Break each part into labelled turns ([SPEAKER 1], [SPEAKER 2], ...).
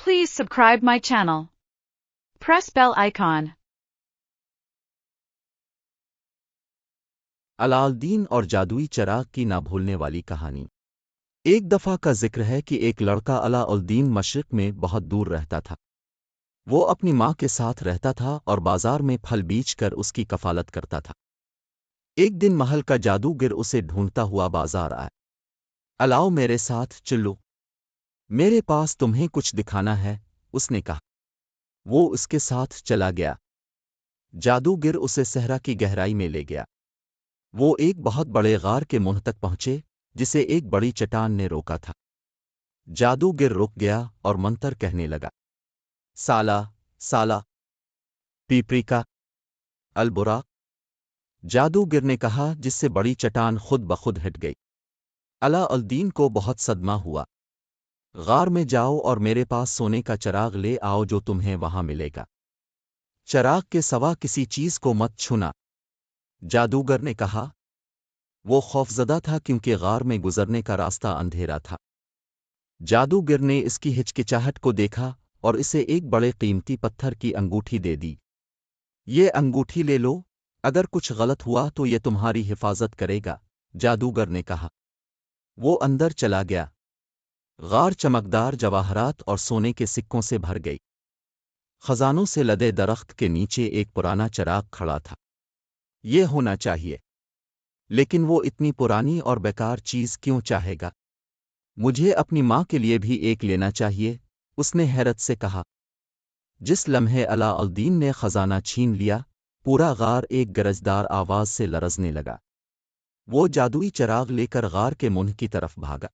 [SPEAKER 1] Please subscribe my channel. Press bell icon.
[SPEAKER 2] Alauddin और जादुई चिराग की ना भूलने वाली कहानी। एक दफा का जिक्र है कि एक लड़का अलाउद्दीन मशरिक में बहुत दूर रहता था। वो अपनी माँ के साथ रहता था और बाजार में फल बेच कर उसकी कफालत करता था। एक दिन महल का जादूगर उसे ढूंढता हुआ बाजार आया। अलाओ मेरे साथ चलो, मेरे पास तुम्हें कुछ दिखाना है, उसने कहा। वो उसके साथ चला गया। जादूगर उसे सहरा की गहराई में ले गया। वो एक बहुत बड़े गार के मुंह तक पहुंचे, जिसे एक बड़ी चट्टान ने रोका था। जादूगर रुक गया और मंतर कहने लगा, साला साला पीपरिका अलबुरा। जादूगर ने कहा, जिससे बड़ी चट्टान खुद ब खुद हट गई। अलाउद्दीन को बहुत सदमा हुआ। गार में जाओ और मेरे पास सोने का चिराग ले आओ जो तुम्हें वहां मिलेगा। चिराग के सवा किसी चीज को मत छूना, जादूगर ने कहा। वो खौफजदा था क्योंकि गार में गुजरने का रास्ता अंधेरा था। जादूगर ने इसकी हिचकिचाहट को देखा और इसे एक बड़े कीमती पत्थर की अंगूठी दे दी। ये अंगूठी ले लो, अगर कुछ गलत हुआ तो ये तुम्हारी हिफाजत करेगा, जादूगर ने कहा। वो अंदर चला गया। गार चमकदार जवाहरात और सोने के सिक्कों से भर गई। खजानों से लदे दरख्त के नीचे एक पुराना चिराग खड़ा था। ये होना चाहिए, लेकिन वो इतनी पुरानी और बेकार चीज क्यों चाहेगा? मुझे अपनी माँ के लिए भी एक लेना चाहिए, उसने हैरत से कहा। जिस लम्हे अलाउद्दीन ने खजाना छीन लिया, पूरा गार एक गरजदार आवाज से लरजने लगा। वो जादुई चिराग लेकर गार के मुंह की तरफ भागा।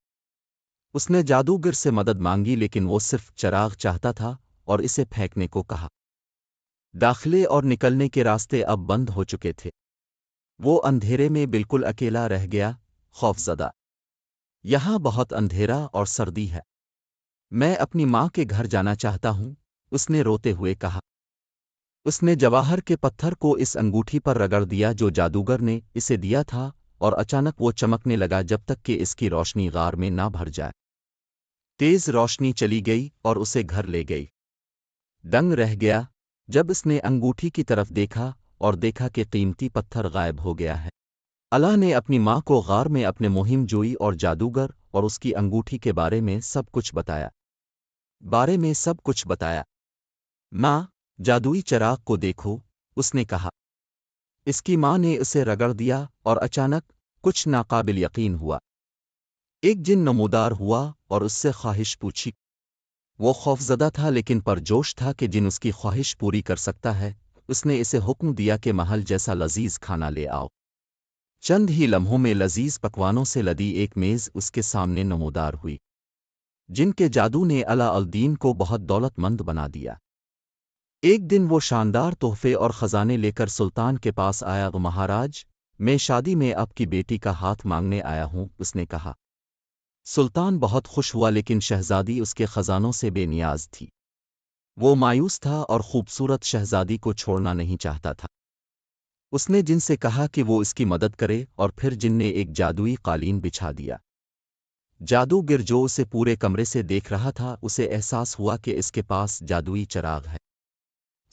[SPEAKER 2] उसने जादूगर से मदद मांगी, लेकिन वो सिर्फ चिराग चाहता था और इसे फेंकने को कहा। दाखिले और निकलने के रास्ते अब बंद हो चुके थे। वो अंधेरे में बिल्कुल अकेला रह गया, खौफजदा। यहां बहुत अंधेरा और सर्दी है। मैं अपनी माँ के घर जाना चाहता हूं, उसने रोते हुए कहा। उसने जवाहर के पत्थर को इस अंगूठी पर रगड़ दिया जो जादूगर ने इसे दिया था, और अचानक वो चमकने लगा जब तक कि इसकी रोशनी गार में ना भर जाए। तेज रोशनी चली गई और उसे घर ले गई। दंग रह गया जब इसने अंगूठी की तरफ देखा और देखा कि कीमती पत्थर गायब हो गया है। अल्लाह ने अपनी माँ को गार में अपने मुहिम जोई और जादूगर और उसकी अंगूठी के बारे में सब कुछ बताया। माँ, जादुई चिराग को देखो, उसने कहा। इसकी माँ ने उसे रगड़ दिया और अचानक कुछ नाकाबिल यकीन हुआ। एक जिन नमूदार हुआ और उससे ख्वाहिश पूछी। वो खौफजदा था लेकिन परजोश था कि जिन उसकी ख्वाहिश पूरी कर सकता है। उसने इसे हुक्म दिया कि महल जैसा लजीज खाना ले आओ। चंद ही लम्हों में लजीज पकवानों से लदी एक मेज उसके सामने नमूदार हुई। जिनके जादू ने अलाउद्दीन को बहुत दौलतमंद बना दिया। एक दिन वो शानदार तोहफे और खजाने लेकर सुल्तान के पास आया। महाराज, मैं शादी में आपकी बेटी का हाथ मांगने आया हूं, उसने कहा। सुल्तान बहुत खुश हुआ, लेकिन शहजादी उसके खजानों से बेनियाज थी। वो मायूस था और खूबसूरत शहजादी को छोड़ना नहीं चाहता था। उसने जिन से कहा कि वो इसकी मदद करे और फिर जिन ने एक जादुई कालीन बिछा दिया। जादूगर जो उसे पूरे कमरे से देख रहा था, उसे एहसास हुआ कि इसके पास जादुई चिराग है।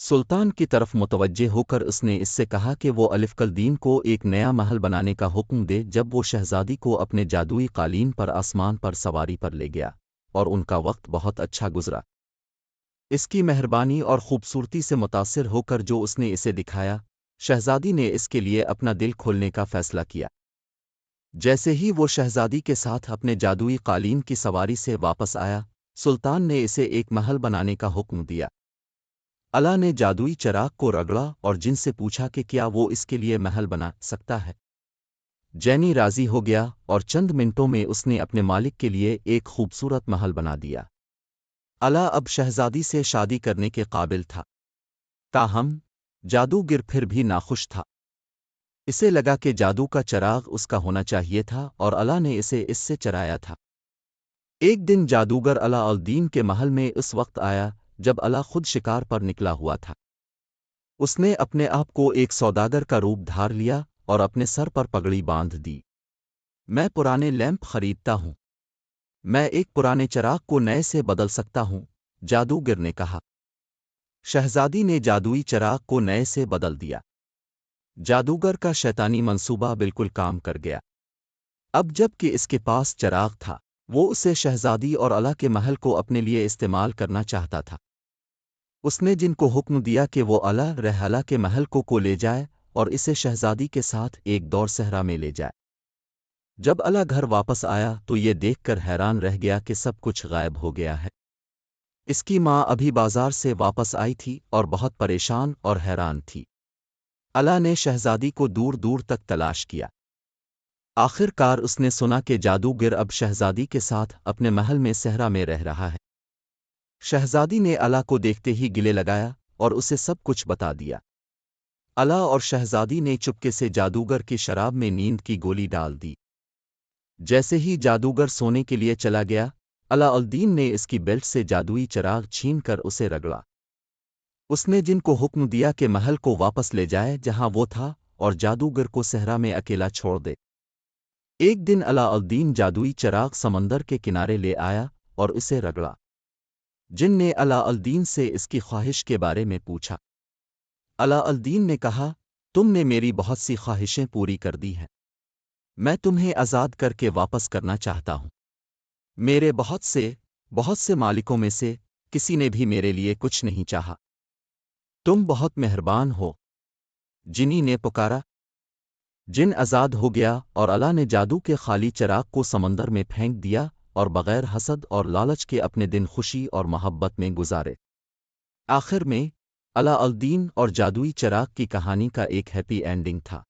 [SPEAKER 2] सुल्तान की तरफ मुतवज्जे होकर उसने इससे कहा कि वो अलिफकल्दीन को एक नया महल बनाने का हुक्म दे। जब वो शहजादी को अपने जादुई कालीन पर आसमान पर सवारी पर ले गया और उनका वक्त बहुत अच्छा गुजरा। इसकी मेहरबानी और खूबसूरती से मुतासिर होकर जो उसने इसे दिखाया, शहजादी ने इसके लिए अपना दिल खोलने का फैसला किया। जैसे ही वो शहजादी के साथ अपने जादुई कालीन की सवारी से वापस आया, सुल्तान ने इसे एक महल बनाने का हुक्म दिया। अल्लाह ने जादुई चिराग को रगड़ा और जिनसे पूछा कि क्या वो इसके लिए महल बना सकता है। जैनी राजी हो गया और चंद मिनटों में उसने अपने मालिक के लिए एक खूबसूरत महल बना दिया। अल्लाह अब शहजादी से शादी करने के काबिल था। ताहम जादूगर फिर भी नाखुश था। इसे लगा कि जादू का चिराग उसका होना चाहिए था और अल्लाह ने इसे इससे चराया था। एक दिन जादूगर अलाउद्दीन के महल में उस वक्त आया जब अल्लाह खुद शिकार पर निकला हुआ था। उसने अपने आप को एक सौदागर का रूप धार लिया और अपने सर पर पगड़ी बांध दी। मैं पुराने लैंप खरीदता हूं। मैं एक पुराने चिराग को नए से बदल सकता हूं, जादूगर ने कहा। शहजादी ने जादुई चिराग को नए से बदल दिया। जादूगर का शैतानी मंसूबा बिल्कुल काम कर गया। अब जबकि इसके पास चिराग था, वो उसे शहजादी और अला के महल को अपने लिए इस्तेमाल करना चाहता था। उसने जिनको हुक्म दिया कि वो अला रहला के महल को ले जाए और इसे शहजादी के साथ एक दौर सहरा में ले जाए। जब अला घर वापस आया तो ये देखकर हैरान रह गया कि सब कुछ गायब हो गया है। इसकी माँ अभी बाजार से वापस आई थी और बहुत परेशान और हैरान थी। अला ने शहजादी को दूर दूर तक तलाश किया। आखिरकार उसने सुना कि जादूगर अब शहजादी के साथ अपने महल में सहरा में रह रहा है। शहजादी ने अला को देखते ही गिले लगाया और उसे सब कुछ बता दिया। अला और शहजादी ने चुपके से जादूगर की शराब में नींद की गोली डाल दी। जैसे ही जादूगर सोने के लिए चला गया, अलाउद्दीन ने इसकी बेल्ट से जादुई चिराग छीनकर उसे रगड़ा। उसने जिनको हुक्म दिया कि महल को वापस ले जाए जहां वो था और जादूगर को सहरा में अकेला छोड़ दे। एक दिन अलाउद्दीन जादुई चिराग समंदर के किनारे ले आया और उसे रगड़ा। जिन ने अलाउद्दीन से इसकी ख्वाहिश के बारे में पूछा। अलाउद्दीन ने कहा, तुमने मेरी बहुत सी ख्वाहिशें पूरी कर दी हैं। मैं तुम्हें आज़ाद करके वापस करना चाहता हूं। मेरे बहुत से मालिकों में से किसी ने भी मेरे लिए कुछ नहीं चाहा। तुम बहुत मेहरबान हो। जिनी ने पुकारा। जिन आज़ाद हो गया और अला ने जादू के खाली चिराग को समंदर में फेंक दिया और बगैर हसद और लालच के अपने दिन खुशी और मोहब्बत में गुजारे। आखिर में अलाउद्दीन और जादुई चिराग की कहानी का एक हैप्पी एंडिंग था।